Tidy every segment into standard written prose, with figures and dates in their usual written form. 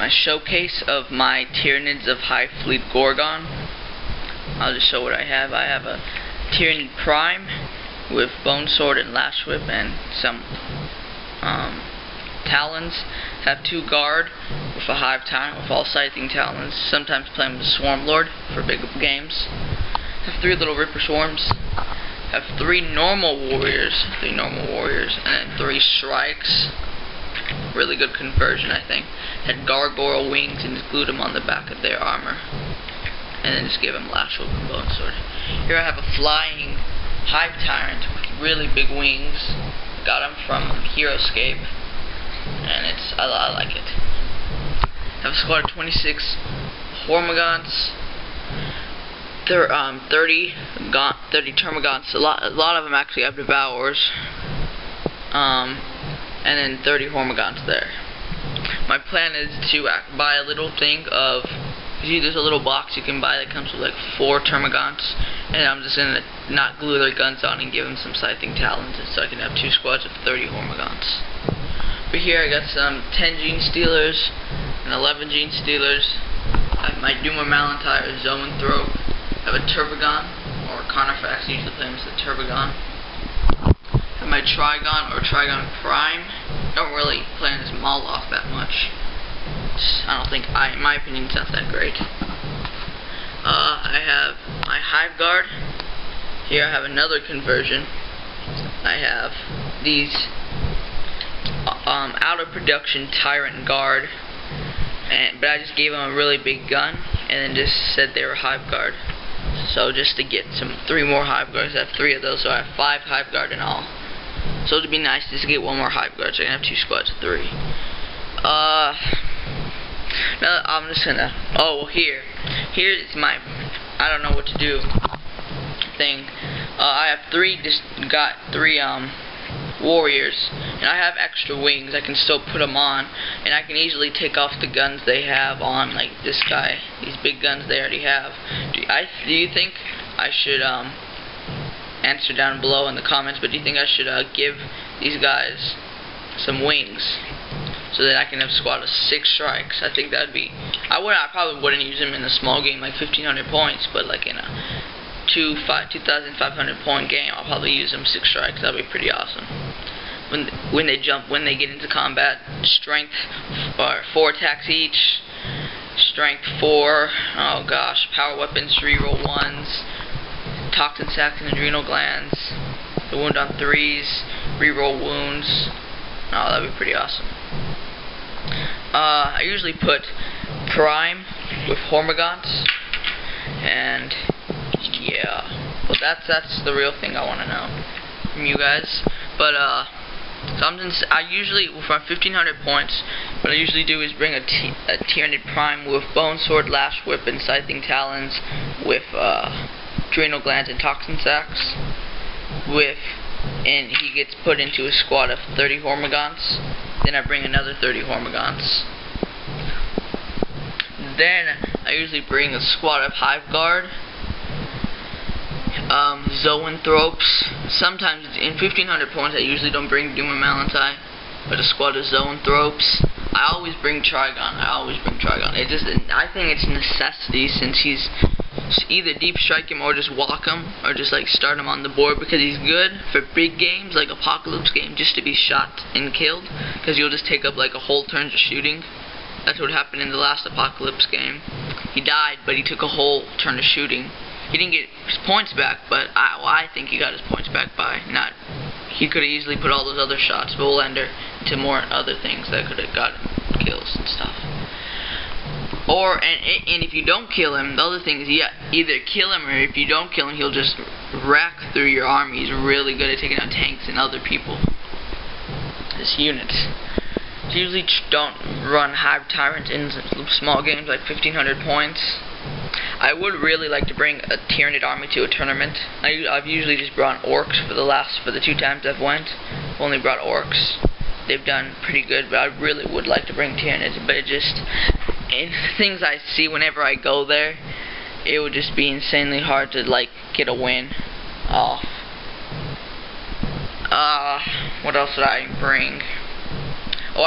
my showcase of my Tyranid of High Fleet Gorgon. I'll just show what I have. I have a Tyranid Prime with Bone Sword and Lash Whip and some talons. Have 2 guard with a hive tyrant with all scything talons. Sometimes playing with the Swarm Lord for big games. Have 3 little Ripper Swarms. Have 3 normal warriors, and then 3 shrikes. Really good conversion, I think. Had gargoyle wings and just glued them on the back of their armor, and then just gave them Lash Whip and Bone Sword. Here I have a flying hive tyrant with really big wings. Got them from Heroescape, and I like it. Have a squad of 26 Hormagaunts. 30 Termagants. A lot of them actually have Devours. And then 30 Hormagaunts there. My plan is to buy a little thing of, there's a little box you can buy that comes with like 4 Termagants, and I'm just gonna not glue their guns on and give them some scything talons, so I can have 2 squads of 30 Hormagaunts. But here I got some 10 Gene Stealers and 11 Gene Stealers. I have my Malantine or Zoanthrope. I have a Turbogon or Carnifex, usually play as the Turbogon. I have my Trigon or Trigon Prime. Don't really play as Moloch that much. I don't think, in my opinion, it's not that great. I have my Hive Guard. Here I have another conversion. I have these out of production Tyrant Guard, but I just gave them a really big gun and then just said they were Hive Guard. So just to get 3 more Hive Guards, I have 3 of those, so I have 5 Hive Guard in all. So it'd be nice just to get 1 more Hive Guard, so I can have 2 squads of 3. Now I'm just gonna, here's my, I don't know what to do thing. I have 3 warriors, and I have extra wings. I can still put them on, and I can easily take off the guns they have on, like this guy, these big guns they already have. Do you think I should, answer down below in the comments, but do you think I should give these guys some wings so that I can have a squad of 6 shrikes? I think that'd be, I probably wouldn't use them in a small game like 1500 points, but like in a 2,500 point game, I'll probably use them 6 shrikes. That'd be pretty awesome. When they get into combat, strength 4 attacks each, strength 4, oh gosh, power weapons, reroll 1s, toxin sacs and adrenal glands, the wound on 3s, reroll wounds. Oh, that'd be pretty awesome. I usually put Prime with Hormagaunts, and yeah, well that's the real thing I want to know from you guys. But I usually, with my 1500 points, what I usually do is bring a Tyranid Prime with Bone Sword, Lash Whip, and Scything Talons, with adrenal glands and toxin sacs, and he gets put into a squad of 30 Hormagaunts. Then I bring another 30 Hormagaunts. Then I usually bring a squad of Hive Guard, Zoanthropes. Sometimes in 1500 points I usually don't bring Malantine, but a squad of Zoanthropes. I always bring Trigon. I think it's a necessity, since he's either deep strike him or just walk him, or just like start him on the board, because he's good for big games like Apocalypse game, just to be shot and killed, because you'll just take up like a whole turn just shooting. That's what happened in the last Apocalypse game. He died, but he took a whole turn of shooting. He didn't get his points back, but I think he got his points back by not. He could have easily put all those other shots, but we'll enter into more other things that could have gotten kills and stuff. And if you don't kill him, the other thing is, either kill him, or if you don't kill him, he'll just rack through your army. He's really good at taking out tanks and other people. This unit. Usually don't run Hive Tyrant in small games like 1500 points. I would really like to bring a Tyranid army to a tournament. I've usually just brought orcs for the 2 times I've went. I've only brought orcs. They've done pretty good, but I really would like to bring Tyranids. But it just, and things I see whenever I go there, it would just be insanely hard to like get a win off. What else did I bring? Oh,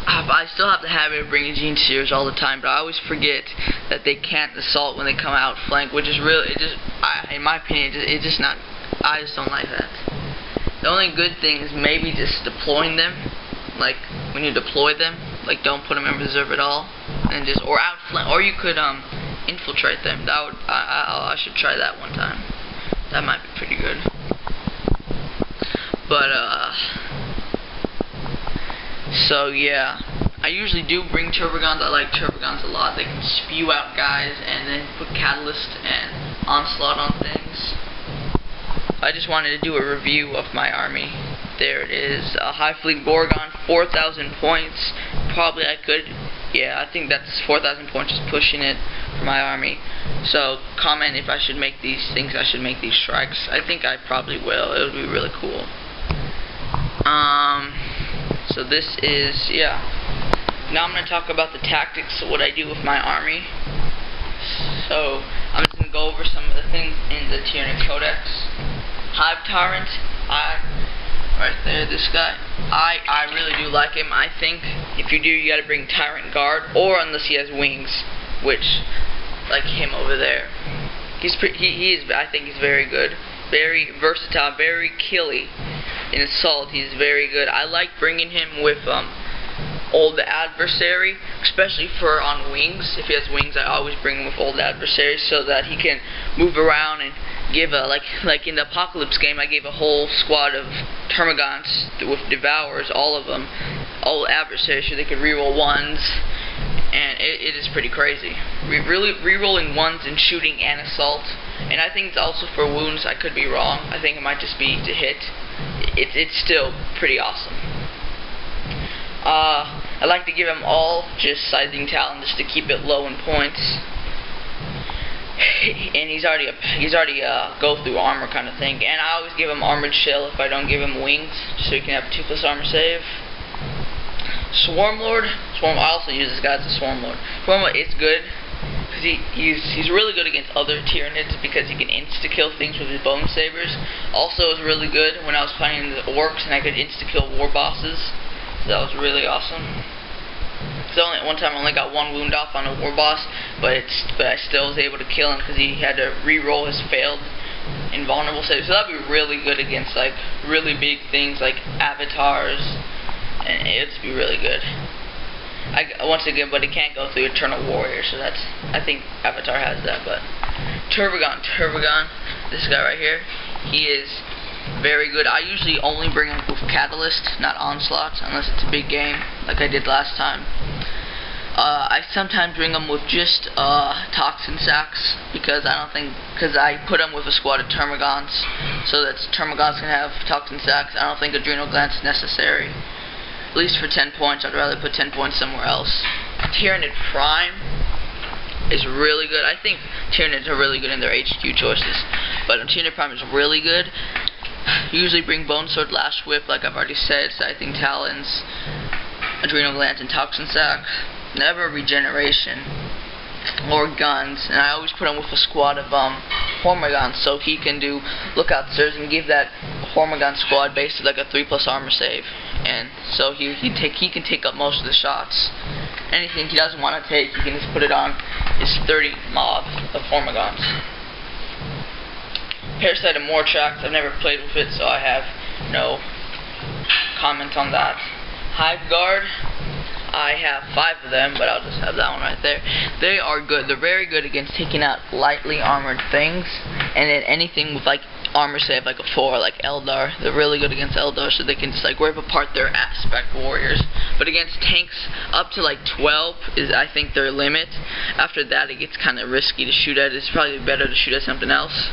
I still have the habit of bringing gene seers all the time, but I always forget that they can't assault when they come out flank, which is really, in my opinion, it's just not, I just don't like that. The only good thing is maybe just deploying them, like when you deploy them, like don't put them in reserve at all, and just, or outflank, or you could infiltrate them. That would, I should try that one time. That might be pretty good. But so yeah, I usually do bring turbogons. I like turbogons a lot. They can spew out guys and then put catalyst and onslaught on things. I just wanted to do a review of my army. There it is. High Fleet Gorgon, 4,000 points. Probably I could, yeah, I think that's 4,000 points is pushing it for my army. So comment if I should make these things. I should make these shrikes. I think I probably will. It would be really cool. So this is, yeah. Now I'm going to talk about the tactics of what I do with my army. So I'm just going to go over some of the things in the Tyranid Codex. Hive Tyrant, right there, this guy. I really do like him. I think if you do, you got to bring Tyrant Guard, or unless he has wings, which, like him over there. He is. I think he's very good, very versatile, very killy. In assault, he's very good. I like bringing him with old adversary, especially for on wings. If he has wings, I always bring him with old adversary so that he can move around and give a, like in the Apocalypse game, I gave a whole squad of Termagants with Devours, all of them, all adversaries, so they could reroll ones, and it is pretty crazy. Really rerolling ones and shooting and assault, and I think it's also for wounds. I could be wrong. I think it might just be to hit. It's still pretty awesome. I like to give them all just sizing talent just to keep it low in points. And he's already go through armor kind of thing. And I always give him armored shell if I don't give him wings, so he can have a 2+ armor save. Swarmlord. I also use this guy as a Swarmlord. Swarmlord is good because he's really good against other Tyranids because he can insta-kill things with his bone sabers. Also, is really good when I was fighting the orcs and I could insta-kill war bosses. So that was really awesome. So one time I only got 1 wound off on a war boss, but I still was able to kill him because he had to re-roll his failed invulnerable save. So that'd be really good against like really big things like avatars, and it'd be really good. Once again, but it can't go through Eternal Warrior, so that's, I think Avatar has that. But Turbogon, this guy right here, he is very good. I usually only bring him with Catalyst, not Onslaught, unless it's a big game, like I did last time. I sometimes bring them with just Toxin Sacks, because I put them with a squad of Termagants, so that Termagants can have Toxin Sacks. I don't think Adrenal Glands is necessary. At least for 10 points, I'd rather put 10 points somewhere else. Tyranid Prime is really good. I think Tyranids are really good in their HQ choices, but Tyranid Prime is really good. Usually bring Bone Sword, Lash Whip, like I've already said, Scything Talons, Adrenal Glands, and Toxin Sack. Never Regeneration or guns, and I always put him with a squad of Hormagons, so he can do Lookout Stirs and give that Hormagon squad basically like a 3+ armor save, and so he can take up most of the shots. Anything he doesn't want to take, he can just put it on his 30 mob of Hormagons. Parasite of Mortrax, I've never played with it, so I have no comment on that. Hive Guard, I have 5 of them, but I'll just have that one right there. They are good. They're very good against taking out lightly armored things, and then anything with like armor save, like a 4, like Eldar. They're really good against Eldar, so they can just like rip apart their aspect warriors. But against tanks up to like 12 is, I think, their limit. After that, it gets kind of risky to shoot at. It's probably better to shoot at something else.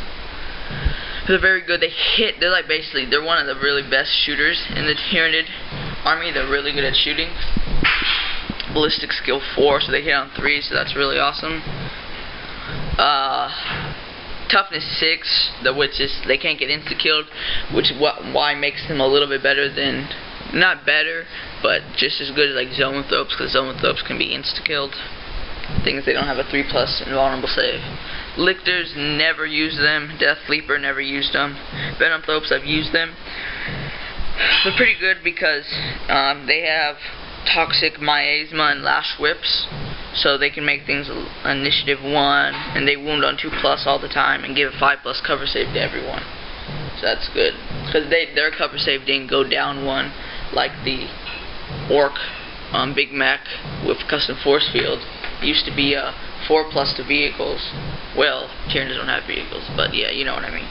They're very good. They hit. They're like basically, they're one of the really best shooters in the Tyranid army. They're really good at shooting. Ballistic skill 4, so they hit on 3, so that's really awesome. Toughness 6, which is they can't get insta-killed, which why makes them a little bit better than, not better, but just as good as like Zoanthropes, because Zoanthropes can be insta-killed. Things they don't have a 3+ invulnerable save. Lictors, never use them. Death Leaper, never used them. Venomthropes, I've used them. They're pretty good because they have toxic miasma and lash whips, so they can make things initiative 1, and they wound on 2+ all the time, and give a 5+ cover save to everyone. So that's good, because their cover save didn't go down 1 like the orc Big Mech with custom force field. It used to be 4+ to vehicles. Well, Tyranids don't have vehicles, but yeah, you know what I mean.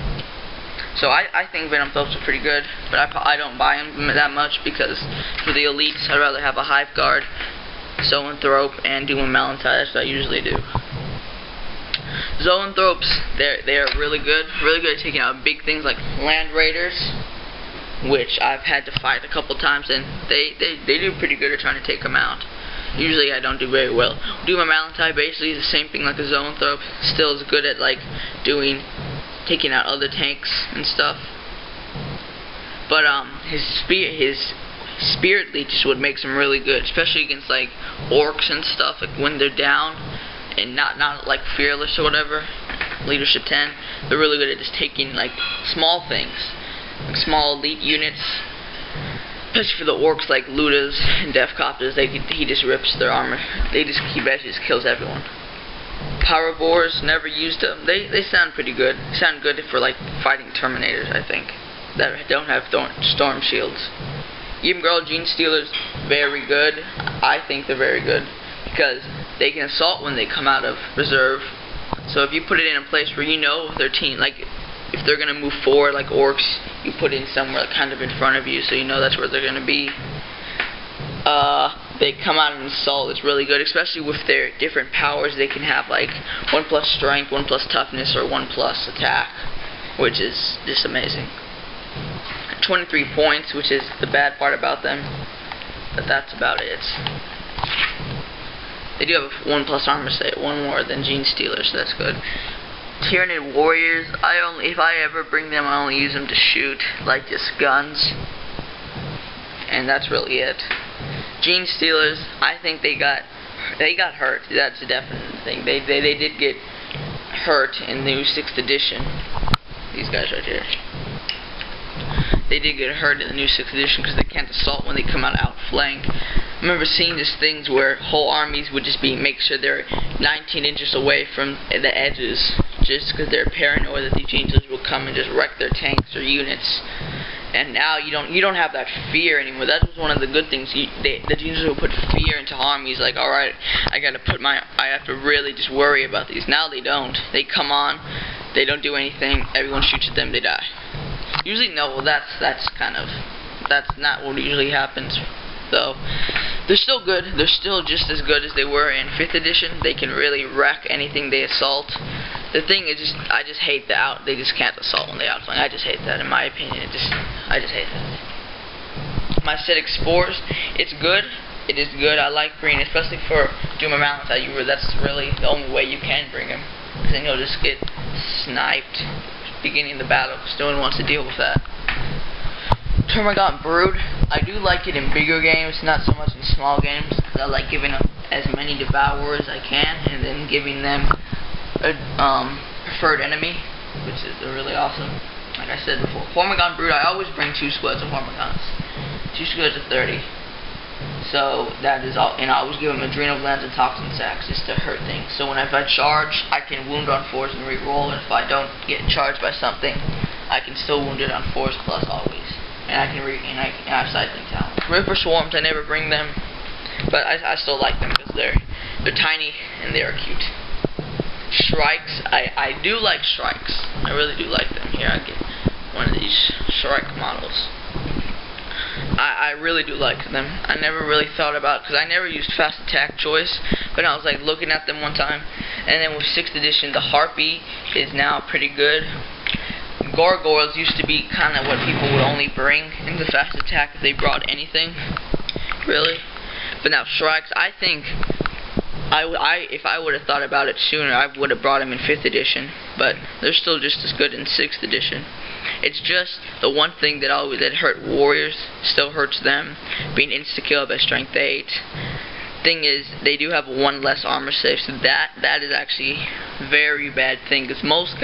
So I think Venom Thropes are pretty good, but I don't buy them that much, because for the elites I'd rather have a Hive Guard, Zoanthrope, and Doom and Malantine. That's what I usually do. Zoanthropes, they are really good at taking out big things like Land Raiders, which I've had to fight a couple times, and they do pretty good at trying to take them out. Usually I don't do very well. Doom and Malantine basically is the same thing like a Zoanthrope, still is good at like taking out other tanks and stuff. But his spirit leech is what makes him really good, especially against like orcs and stuff, like when they're down and not like fearless or whatever. Leadership 10, they're really good at just taking like small things, like small elite units. Especially for the orcs like Ludas and Deathcopters, he just rips their armor. He basically just kills everyone. Pyrivores, never used them. They sound pretty good. Sound good for like fighting Terminators, I think, that don't have storm shields. Even Girl Gene Stealers, very good. I think they're very good because they can assault when they come out of reserve. So if you put it in a place where you know their team, like if they're gonna move forward like orcs, you put it in somewhere kind of in front of you, so you know that's where they're gonna be. They come out and assault. It's really good, especially with their different powers. They can have like 1+ strength, 1+ toughness, or 1+ attack, which is just amazing. 23 points, which is the bad part about them, but that's about it. They do have a 1+ armor save, 1 more than Gene Stealer, so that's good. Tyranid warriors, if I ever bring them, I only use them to shoot, like just guns, and that's really it. Gene Stealers, I think they got hurt. That's a definite thing. They did get hurt in the new 6th edition. These guys right here. They did get hurt in the new 6th edition because they can't assault when they come out outflanked. I remember seeing these things where whole armies would just make sure they're 19 inches away from the edges, just because they're paranoid that these Gene Stealers will come and just wreck their tanks or units. And now you don't have that fear anymore. That was one of the good things. The Gene Stealers will put fear into armies. Like, all right, I have to really just worry about these. Now they don't. They come on, they don't do anything. Everyone shoots at them, they die. Usually, no. Well, that's not what usually happens. Though they're still good. They're still just as good as they were in 5th edition. They can really wreck anything they assault. The thing is, I just hate they just can't assault when they outflank. I just hate that, in my opinion. I just hate that. My acidic spores, it's good. It is good. I like bringing, especially for Doom and Malantine. That's really the only way you can bring him, because then you'll just get sniped beginning the battle, because no one wants to deal with that. Termagant Brood, I do like it in bigger games, not so much in small games, because I like giving them as many Devourers as I can, and then giving them a preferred enemy, which is really awesome. Like I said before, Hormagant Brood, I always bring 2 squads of Hormagants, 2 squads of 30. So that is all, and I always give them Adrenal Glands and Toxin Sacs just to hurt things. So if I charge, I can wound on 4s and reroll, and if I don't get charged by something, I can still wound it on 4s plus always. And I have cycling talent. Ripper Swarms, I never bring them, but I still like them because they're tiny and they are cute. Shrikes, I do like Shrikes. I really do like them. Here, I get one of these Shrike models. I really do like them. I never really thought about, because I never used fast attack choice, but I was like looking at them one time, and then with 6th edition, the Harpy is now pretty good. Gargoyles used to be kind of what people would only bring in the fast attack if they brought anything, really. But now Shrikes, I think if I would have thought about it sooner, I would have brought them in 5th edition. But they're still just as good in 6th edition. It's just the one thing that hurt warriors still hurts them, being insta-killed by strength 8. Thing is, they do have 1 less armor save, so that is actually a very bad thing, because most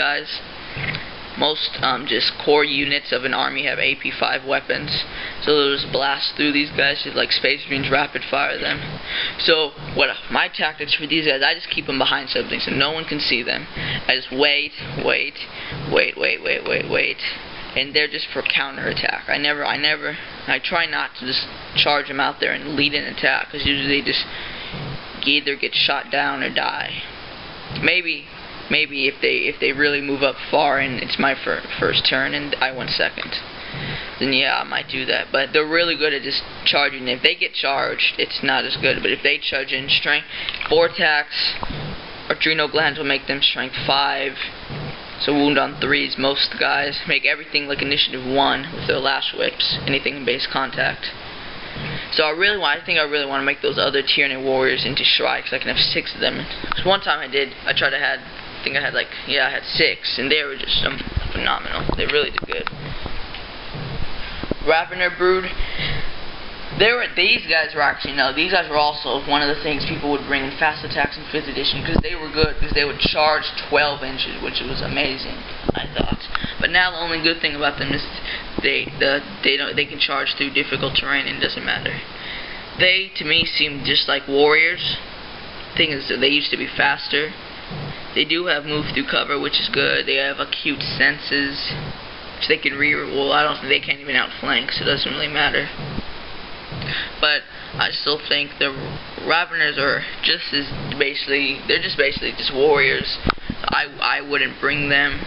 most just core units of an army have AP5 weapons, so they'll just blast through these guys, just like Space Marines rapid fire them. So what my tactics for these guys, I just keep them behind something so no one can see them. I just wait, and they're just for counterattack. I try not to just charge them out there and lead an attack, because usually they just either get shot down or die. Maybe if they really move up far and it's my first turn and I went second, then yeah, I might do that. But they're really good at just charging. If they get charged, it's not as good. But if they charge in strength, vortex, adrenal glands will make them strength 5. So wound on 3s. Most guys make everything like initiative 1 with their lash whips, anything in base contact. So I think I really want to make those other Tyranid warriors into shrikes. I can have 6 of them. Because one time I had 6, and they were just phenomenal. They really did good. Ravener Brood. These guys were actually, no, these guys were also one of the things people would bring in Fast Attacks in 5th edition, because they were good, because they would charge 12 inches, which was amazing, I thought. But now the only good thing about them is they can charge through difficult terrain, and it doesn't matter. They, to me, seem just like warriors. Thing is, they used to be faster. They do have move through cover, which is good. They have acute senses, which they can well, I don't think they can't even outflank, so it doesn't really matter. But I still think the Raveners are they're just basically warriors. I wouldn't bring them.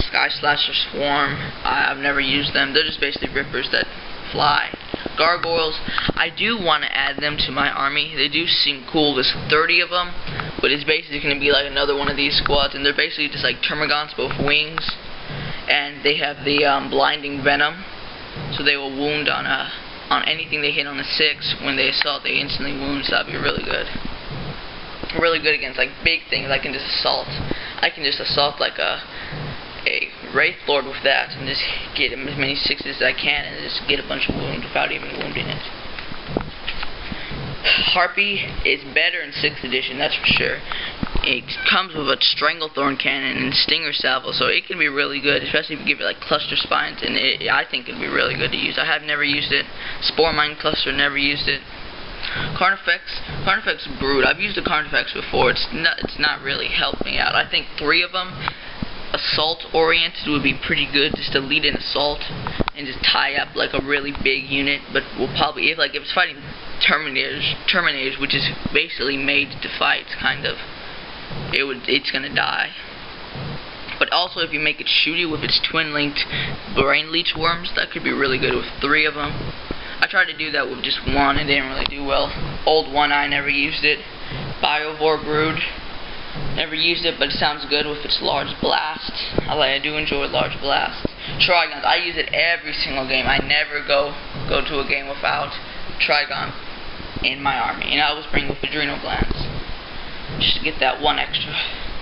Sky Slasher Swarm, I've never used them. They're just basically rippers that fly. Gargoyles, I do want to add them to my army. They do seem cool. There's 30 of them, but it's basically going to be like another one of these squads, and they're basically just like termagants, both wings, and they have the blinding venom. So they will wound on anything they hit on a 6. When they assault, they instantly wound. So that'd be really good. Really good against like big things. I can just assault like a Wraith Lord with that, and just get him as many 6s as I can, and just get a bunch of wounds without even wounding it. Harpy is better in 6th edition, that's for sure. It comes with a Stranglethorn cannon and Stinger Salvo, so it can be really good, especially if you give it like Cluster Spines, and I think it'd be really good to use. I have never used it. Spore Mine Cluster, never used it. Carnifex Brood, I've used the Carnifex before. It's not really helped me out. I think 3 of them, assault oriented, would be pretty good, just to lead an assault and just tie up like a really big unit. But we'll probably, if it's fighting Terminators, which is basically made to fight, kind of, it's gonna die. But also, if you make it shooty with its twin-linked brain leech worms, that could be really good with 3 of them. I tried to do that with just 1 and didn't really do well. Old One-Eye, never used it. Biovore Brood, never used it, but it sounds good with its large blast. I do enjoy large blast. Trigons, I use it every single game. I never go to a game without Trigon in my army, and I always bring with adrenal glands, just to get that 1 extra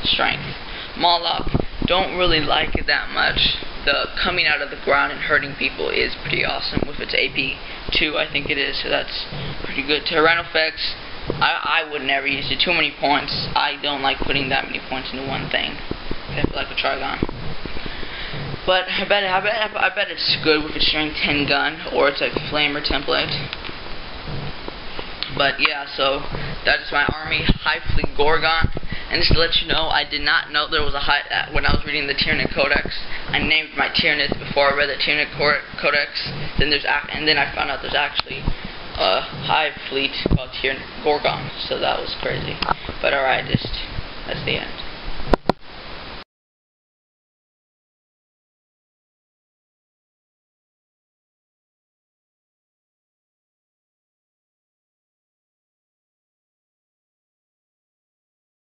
strength. Moloch, don't really like it that much. The coming out of the ground and hurting people is pretty awesome with its AP2, I think it is, so that's pretty good. Tyranofex, I would never use it. Too many points. I don't like putting that many points into one thing. I feel like a Trigon. But I bet it's good with its strength 10 gun, or it's like a flamer template. But yeah, so that's my army, Hive Fleet Gorgon. And just to let you know, I did not know there was a hive when I was reading the Tyranid Codex. I named my Tyranids before I read the Tyranid Codex. Then I found out there's actually a hive fleet called Gorgon. So that was crazy. But alright, that's the end.